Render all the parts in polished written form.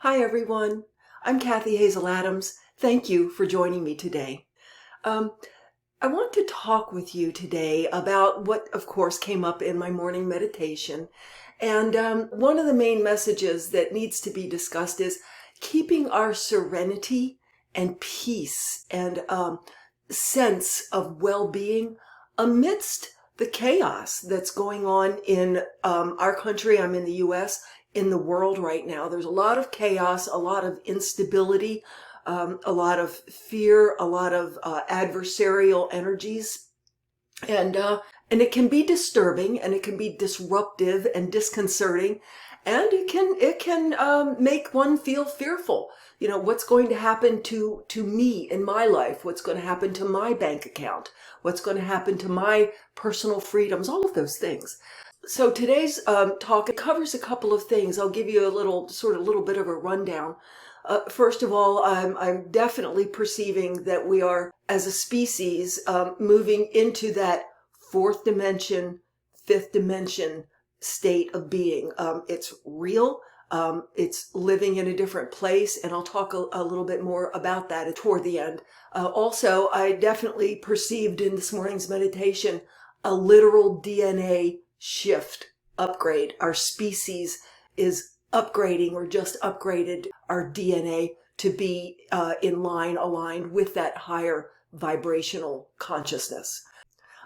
Hi everyone, I'm Kathy Hazel Adams. Thank you for joining me today. Um, I want to talk with you today about what, of course, came up in my morning meditation. And one of the main messages that needs to be discussed is keeping our serenity and peace and sense of well-being amidst the chaos that's going on in our country. I'm in the U.S., in the world right now. There's a lot of chaos, a lot of instability, a lot of fear, a lot of adversarial energies. And it can be disturbing, and it can be disruptive and disconcerting, and it can make one feel fearful. You know, what's going to happen to me in my life? What's going to happen to my bank account? What's going to happen to my personal freedoms? All of those things. So today's talk covers a couple of things. I'll give you a little bit of a rundown. First of all, I'm definitely perceiving that we are, as a species, moving into that fourth dimension, fifth dimension state of being. It's real. It's living in a different place, and I'll talk a little bit more about that toward the end. Also, I definitely perceived in this morning's meditation a literal DNA shift, upgrade. Our species is upgrading, or just upgraded our DNA to be aligned with that higher vibrational consciousness.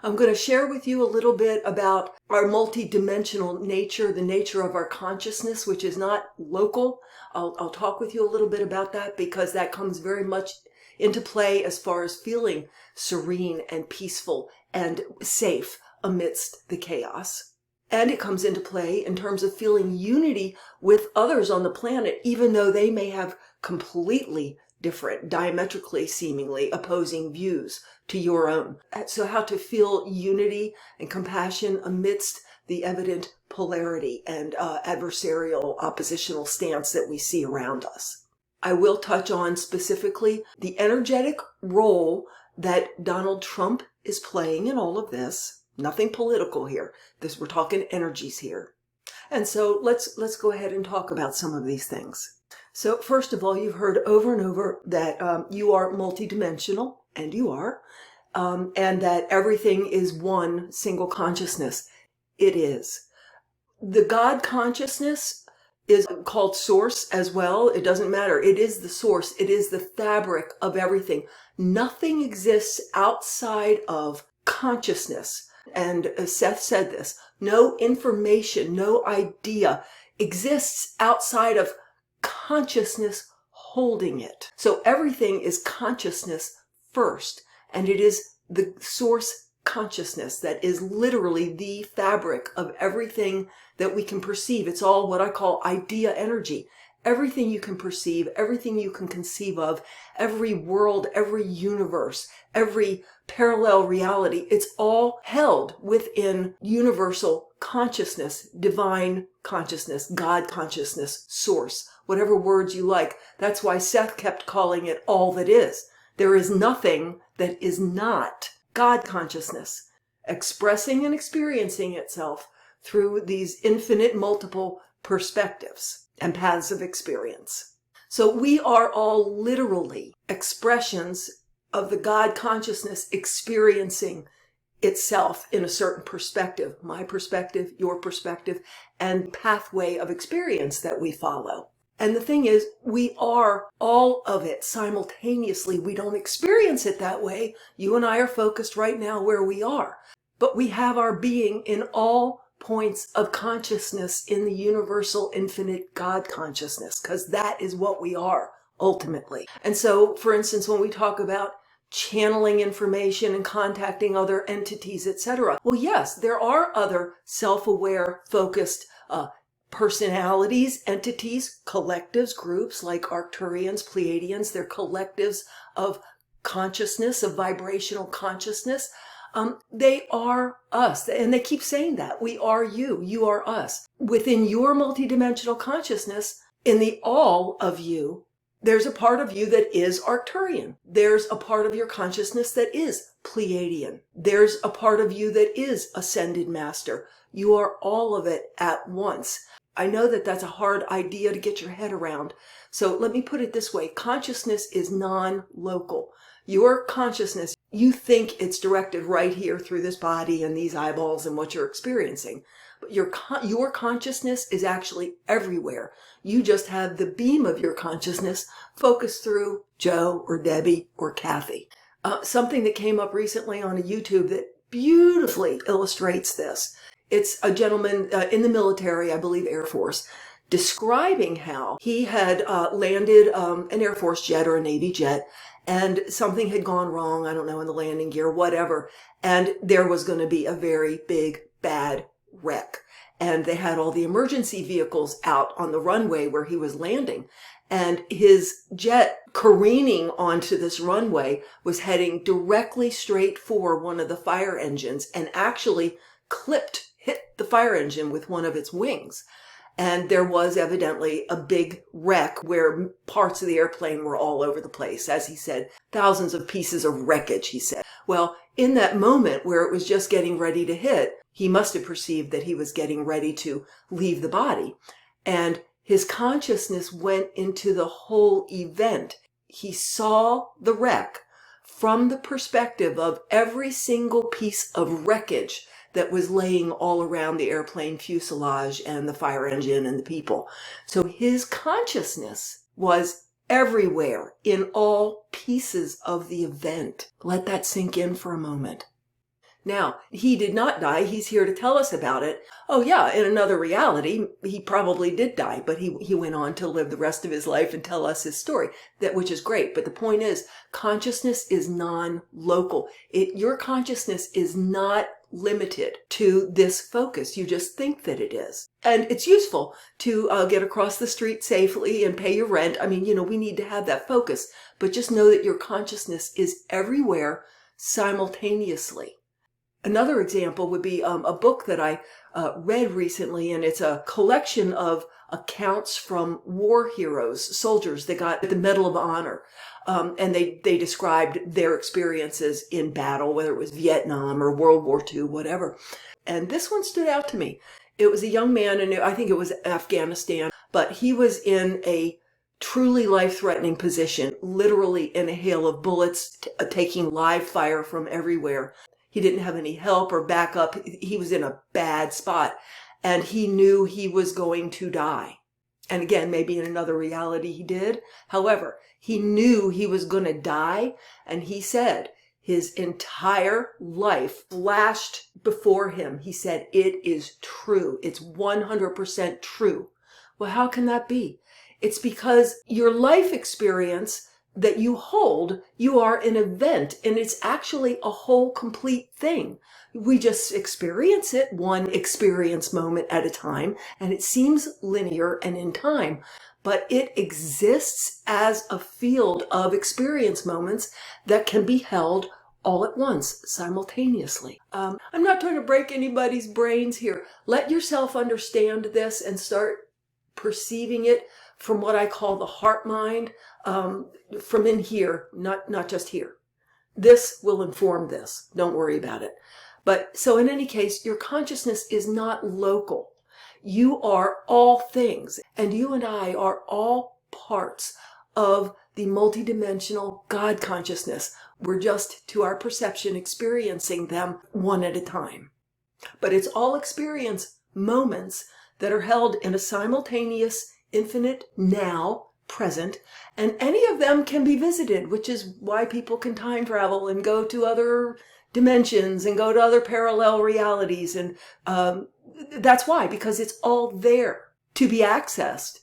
I'm going to share with you a little bit about our multidimensional nature, the nature of our consciousness, which is not local. I'll talk with you a little bit about that, because that comes very much into play as far as feeling serene and peaceful and safe amidst the chaos. And it comes into play in terms of feeling unity with others on the planet, even though they may have completely different, diametrically seemingly opposing views to your own. So how to feel unity and compassion amidst the evident polarity and adversarial oppositional stance that we see around us. I will touch on specifically the energetic role that Donald Trump is playing in all of this. Nothing political here. We're talking energies here. And so let's go ahead and talk about some of these things. So first of all, you've heard over and over that you are multidimensional, and you are, and that everything is one single consciousness. It is. The God consciousness is called source as well. It doesn't matter. It is the source. It is the fabric of everything. Nothing exists outside of consciousness. And Seth said this, no information, no idea exists outside of consciousness holding it. So everything is consciousness first, and it is the source consciousness that is literally the fabric of everything that we can perceive. It's all what I call idea energy. Everything you can perceive, everything you can conceive of, every world, every universe, every parallel reality, it's all held within universal consciousness, divine consciousness, God consciousness, source, whatever words you like. That's why Seth kept calling it all that is. There is nothing that is not God consciousness, expressing and experiencing itself through these infinite multiple perspectives and paths of experience. So we are all literally expressions of the God consciousness experiencing itself in a certain perspective, my perspective, your perspective, and pathway of experience that we follow. And the thing is, we are all of it simultaneously. We don't experience it that way. You and I are focused right now where we are, but we have our being in all points of consciousness in the universal infinite God consciousness, because that is what we are ultimately. And so, for instance, when we talk about channeling information and contacting other entities, etc., well, yes, there are other self-aware, focused personalities, entities, collectives, groups like Arcturians, Pleiadians. They're collectives of consciousness, of vibrational consciousness. They are us, and they keep saying that. We are you, you are us. Within your multidimensional consciousness, in the all of you, there's a part of you that is Arcturian. There's a part of your consciousness that is Pleiadian. There's a part of you that is Ascended Master. You are all of it at once. I know that that's a hard idea to get your head around. So let me put it this way. Consciousness is non-local. Your consciousness, you think it's directed right here through this body and these eyeballs and what you're experiencing. But your consciousness is actually everywhere. You just have the beam of your consciousness focused through Joe or Debbie or Kathy. Something that came up recently on a YouTube that beautifully illustrates this. It's a gentleman in the military, I believe Air Force, describing how he had landed an Air Force jet or a Navy jet, and something had gone wrong, I don't know, in the landing gear, whatever, and there was going to be a very big, bad wreck. And they had all the emergency vehicles out on the runway where he was landing. And his jet careening onto this runway was heading directly straight for one of the fire engines and actually hit the fire engine with one of its wings. And there was evidently a big wreck where parts of the airplane were all over the place. As he said, thousands of pieces of wreckage, he said. Well, in that moment where it was just getting ready to hit, he must have perceived that he was getting ready to leave the body. And his consciousness went into the whole event. He saw the wreck from the perspective of every single piece of wreckage that was laying all around the airplane fuselage and the fire engine and the people. So his consciousness was everywhere in all pieces of the event. Let that sink in for a moment. Now, he did not die. He's here to tell us about it. Oh yeah, in another reality, he probably did die, but he went on to live the rest of his life and tell us his story, which is great. But the point is, consciousness is non-local. Your consciousness is not limited to this focus. You just think that it is. And it's useful to get across the street safely and pay your rent. I mean, we need to have that focus, but just know that your consciousness is everywhere simultaneously. Another example would be a book that I read recently, and it's a collection of accounts from war heroes, soldiers that got the Medal of Honor. And they described their experiences in battle, whether it was Vietnam or World War II, whatever. And this one stood out to me. It was a young man, and I think it was Afghanistan, but he was in a truly life-threatening position, literally in a hail of bullets, taking live fire from everywhere. He didn't have any help or backup. He was in a bad spot, and he knew he was going to die. And again, maybe in another reality he did. However, he knew he was going to die, and he said his entire life flashed before him. He said, it is true. It's 100% true. Well, how can that be? It's because your life experience that you hold, you are an event, and it's actually a whole complete thing. We just experience it one experience moment at a time, and it seems linear and in time, but it exists as a field of experience moments that can be held all at once, simultaneously. I'm not trying to break anybody's brains here. Let yourself understand this and start perceiving it from what I call the heart mind, from in here, not just here. This will inform this. Don't worry about it. But so in any case, your consciousness is not local. You are all things, and you and I are all parts of the multidimensional God consciousness. We're just, to our perception, experiencing them one at a time. But it's all experience moments that are held in a simultaneous, infinite now, present, and any of them can be visited, which is why people can time travel and go to other dimensions and go to other parallel realities. And that's why, because it's all there to be accessed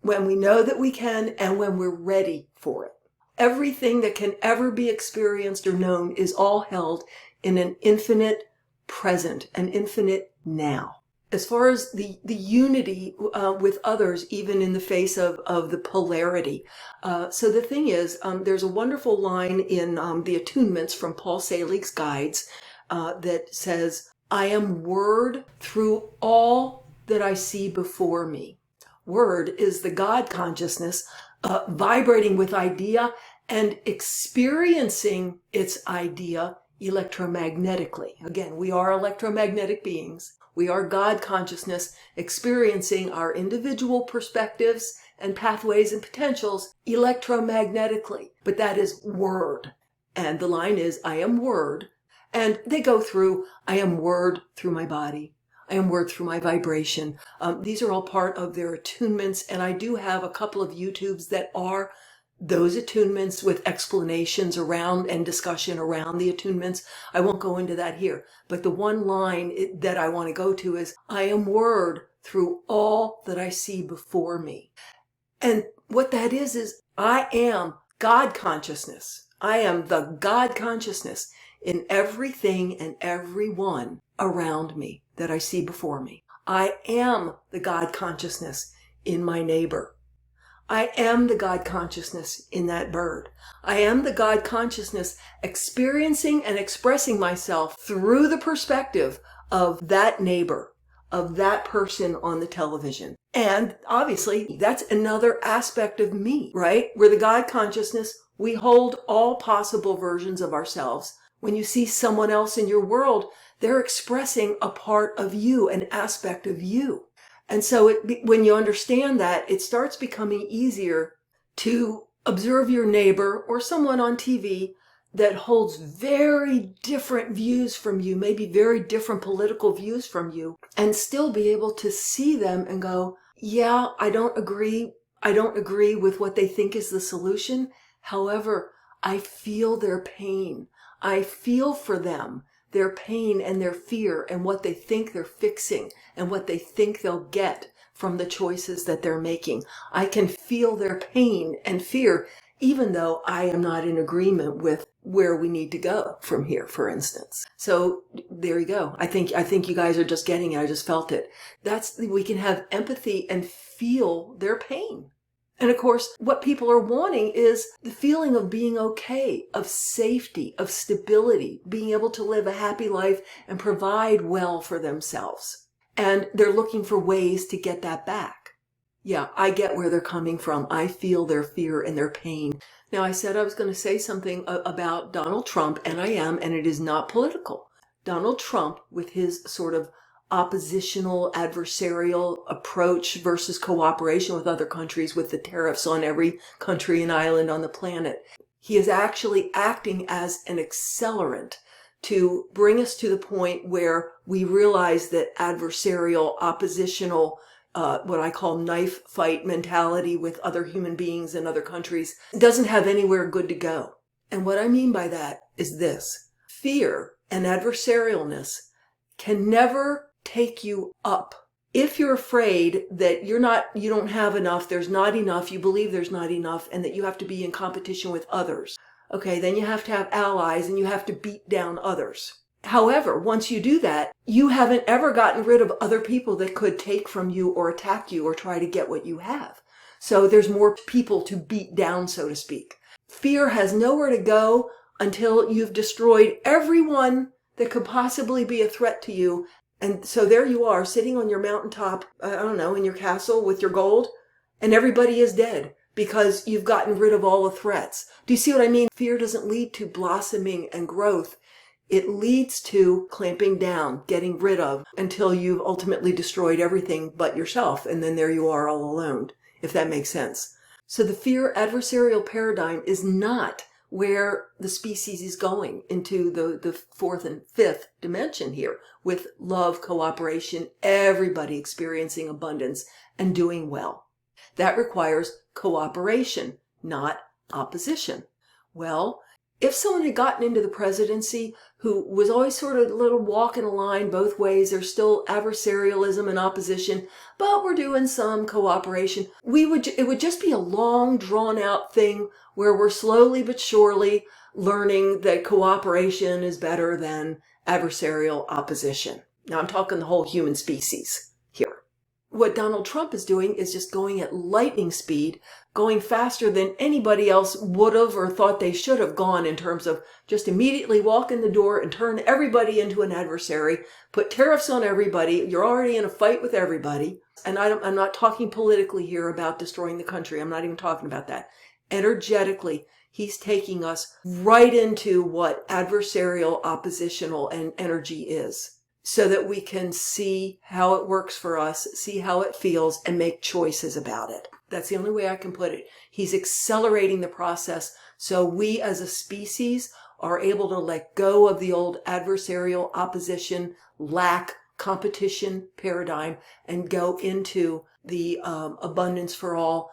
when we know that we can and when we're ready for it. Everything that can ever be experienced or known is all held in an infinite present, an infinite now. As far as the unity with others, even in the face of the polarity. So the thing is, there's a wonderful line in the attunements from Paul Selig's guides that says, I am word through all that I see before me. Word is the God consciousness vibrating with idea and experiencing its idea electromagnetically. Again, we are electromagnetic beings. We are God consciousness experiencing our individual perspectives and pathways and potentials electromagnetically. But that is word. And the line is, I am word. And they go through, I am word through my body. I am word through my vibration. These are all part of their attunements. And I do have a couple of YouTubes that are those attunements with explanations around and discussion around the attunements. I won't go into that here. But the one line that I want to go to is, I am word through all that I see before me. And what that is I am God consciousness. I am the God consciousness in everything and everyone around me that I see before me. I am the God consciousness in my neighbor. I am the God consciousness in that bird. I am the God consciousness experiencing and expressing myself through the perspective of that neighbor, of that person on the television. And obviously, that's another aspect of me, right? We're the God consciousness. We hold all possible versions of ourselves. When you see someone else in your world, they're expressing a part of you, an aspect of you. And so when you understand that, it starts becoming easier to observe your neighbor or someone on TV that holds very different views from you, maybe very different political views from you, and still be able to see them and go, yeah, I don't agree. I don't agree with what they think is the solution. However, I feel their pain. I feel for them, their pain and their fear and what they think they're fixing and what they think they'll get from the choices that they're making. I can feel their pain and fear, even though I am not in agreement with where we need to go from here, for instance. So there you go. I think you guys are just getting it. I just felt it. We can have empathy and feel their pain. And of course, what people are wanting is the feeling of being okay, of safety, of stability, being able to live a happy life and provide well for themselves. And they're looking for ways to get that back. Yeah, I get where they're coming from. I feel their fear and their pain. Now, I said I was going to say something about Donald Trump, and I am, and it is not political. Donald Trump, with his sort of oppositional, adversarial approach versus cooperation with other countries with the tariffs on every country and island on the planet. He is actually acting as an accelerant to bring us to the point where we realize that adversarial, oppositional, what I call knife fight mentality with other human beings in other countries doesn't have anywhere good to go. And what I mean by that is this: fear and adversarialness can never take you up. If you're afraid that you don't have enough, there's not enough, you believe there's not enough, and that you have to be in competition with others, okay, then you have to have allies and you have to beat down others. However, once you do that, you haven't ever gotten rid of other people that could take from you or attack you or try to get what you have. So there's more people to beat down, so to speak. Fear has nowhere to go until you've destroyed everyone that could possibly be a threat to you. And so there you are, sitting on your mountaintop, I don't know, in your castle with your gold, and everybody is dead because you've gotten rid of all the threats. Do you see what I mean? Fear doesn't lead to blossoming and growth. It leads to clamping down, getting rid of, until you've ultimately destroyed everything but yourself. And then there you are all alone, if that makes sense. So the fear adversarial paradigm is not where the species is going into the fourth and fifth dimension here with love, cooperation, everybody experiencing abundance and doing well. That requires cooperation, not opposition. Well, if someone had gotten into the presidency who was always sort of a little walking a line both ways, there's still adversarialism and opposition, but we're doing some cooperation, it would just be a long, drawn-out thing where we're slowly but surely learning that cooperation is better than adversarial opposition. Now, I'm talking the whole human species here. What Donald Trump is doing is just going at lightning speed, going faster than anybody else would have or thought they should have gone in terms of just immediately walk in the door and turn everybody into an adversary, put tariffs on everybody. You're already in a fight with everybody. And I'm not talking politically here about destroying the country. I'm not even talking about that. Energetically, he's taking us right into what adversarial, oppositional, and energy is. so that we can see how it works for us, see how it feels, and make choices about it. That's the only way I can put it. He's accelerating the process so we as a species are able to let go of the old adversarial opposition, lack, competition paradigm and go into the abundance for all,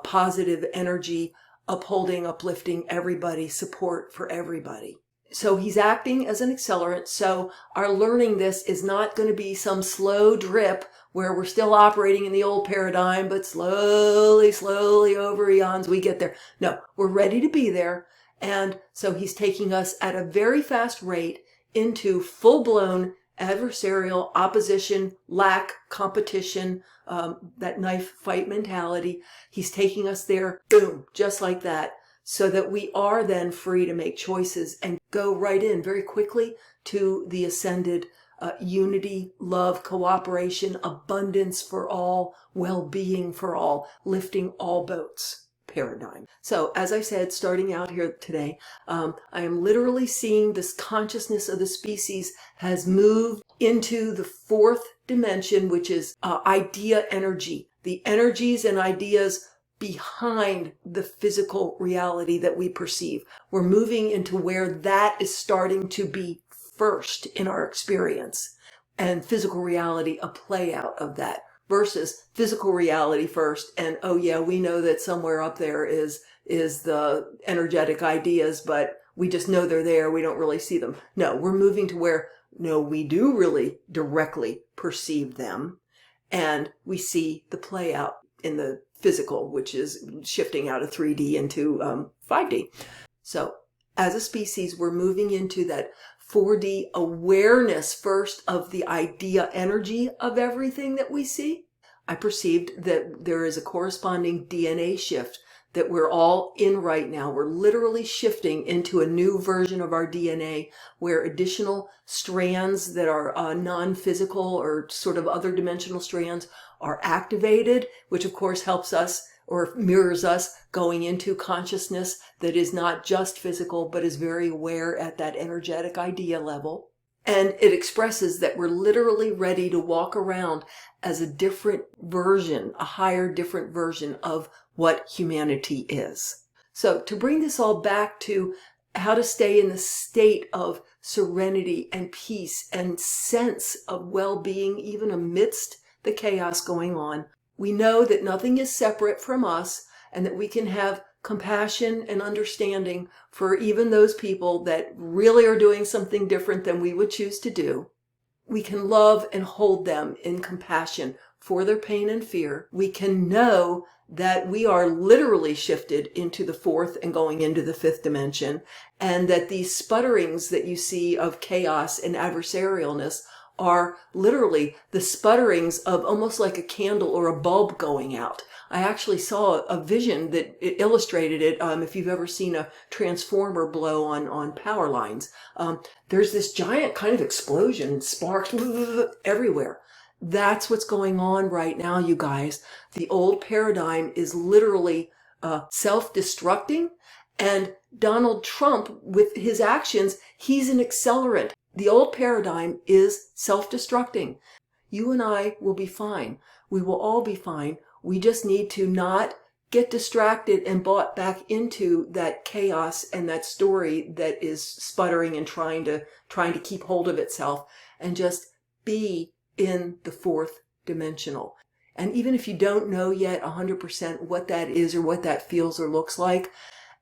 positive energy, upholding, uplifting everybody, support for everybody. So he's acting as an accelerant. So our learning this is not going to be some slow drip where we're still operating in the old paradigm, but slowly over eons we get there. No, we're ready to be there. And so he's taking us at a very fast rate into full-blown adversarial opposition, lack, competition, that knife fight mentality. He's taking us there, boom, just like that, so that we are then free to make choices and go right in very quickly to the ascended unity, love, cooperation, abundance for all, well-being for all, lifting all boats paradigm. So as I said, starting out here today, I am literally seeing this consciousness of the species has moved into the fourth dimension, which is idea energy, the energies and ideas behind the physical reality that we perceive. We're moving into where that is starting to be first in our experience, and physical reality a play out of that, versus physical reality first. And oh yeah, we know that somewhere up there is the energetic ideas, but we just know they're there. We don't really see them. No, we're moving to where, no, we do really directly perceive them. And we see the play out in the physical, which is shifting out of 3D into 5D. So as a species, we're moving into that 4D awareness first of the idea energy of everything that we see. I perceived that there is a corresponding DNA shift that we're all in right now. We're literally shifting into a new version of our DNA where additional strands that are non-physical or sort of other dimensional strands are activated, which of course helps us or mirrors us going into consciousness that is not just physical, but is very aware at that energetic idea level. And it expresses that we're literally ready to walk around as a different version, a higher, different version of what humanity is. So to bring this all back to how to stay in the state of serenity and peace and sense of well-being, even amidst the chaos going on, we know that nothing is separate from us and that we can have compassion and understanding for even those people that really are doing something different than we would choose to do. We can love and hold them in compassion for their pain and fear. We can know that we are literally shifted into the fourth and going into the fifth dimension, and that these sputterings that you see of chaos and adversarialness are literally the sputterings of almost like a candle or a bulb going out. I actually saw a vision that it illustrated it. If you've ever seen a transformer blow on power lines, there's this giant kind of explosion, sparks everywhere. That's what's going on right now, you guys. The old paradigm is literally self-destructing, and Donald Trump, with his actions, he's an accelerant. The old paradigm is self-destructing. You and I will be fine. We will all be fine. We just need to not get distracted and bought back into that chaos and that story that is sputtering and trying to keep hold of itself, and just be in the fourth dimensional. And even if you don't know yet 100% what that is or what that feels or looks like,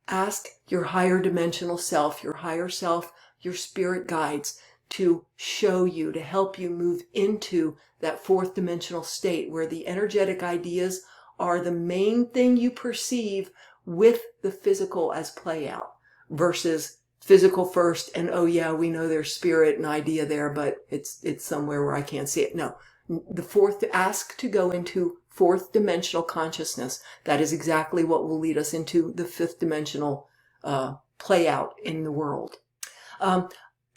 ask your higher dimensional self, your higher self, your spirit guides to show you, to help you move into that fourth dimensional state where the energetic ideas are the main thing you perceive with the physical as play out, versus physical first and oh yeah, we know there's spirit and idea there, but it's somewhere where I can't see it. No, the fourth, ask to go into fourth dimensional consciousness. That is exactly what will lead us into the fifth dimensional play out in the world.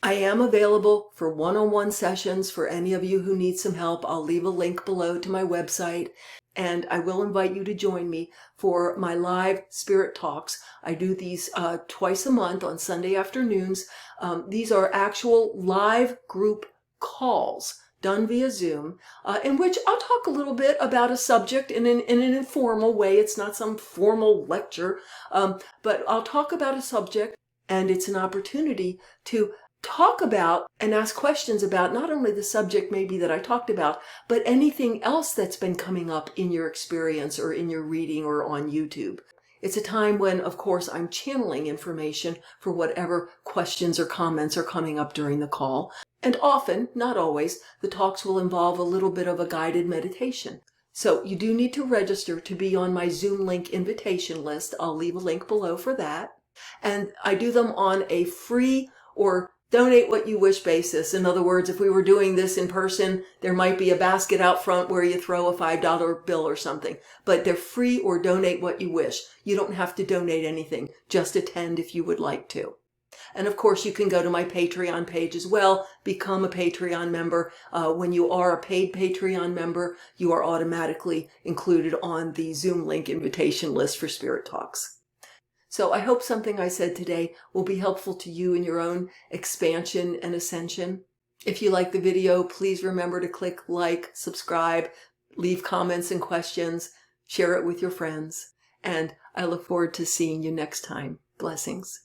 I am available for one-on-one sessions for any of you who need some help. I'll leave a link below to my website, and I will invite you to join me for my live spirit talks. I do these twice a month on Sunday afternoons. These are actual live group calls done via Zoom, in which I'll talk a little bit about a subject in an informal way. It's not some formal lecture, but I'll talk about a subject, and it's an opportunity to talk about and ask questions about not only the subject maybe that I talked about, but anything else that's been coming up in your experience or in your reading or on YouTube. It's a time when, of course, I'm channeling information for whatever questions or comments are coming up during the call. And often, not always, the talks will involve a little bit of a guided meditation. So you do need to register to be on my Zoom link invitation list. I'll leave a link below for that. And I do them on a free or donate what you wish basis. In other words, if we were doing this in person, there might be a basket out front where you throw a $5 bill or something. But they're free or donate what you wish. You don't have to donate anything. Just attend if you would like to. And of course, you can go to my Patreon page as well, become a Patreon member. When you are a paid Patreon member, you are automatically included on the Zoom link invitation list for Spirit Talks. So I hope something I said today will be helpful to you in your own expansion and ascension. If you like the video, please remember to click like, subscribe, leave comments and questions, share it with your friends. And I look forward to seeing you next time. Blessings.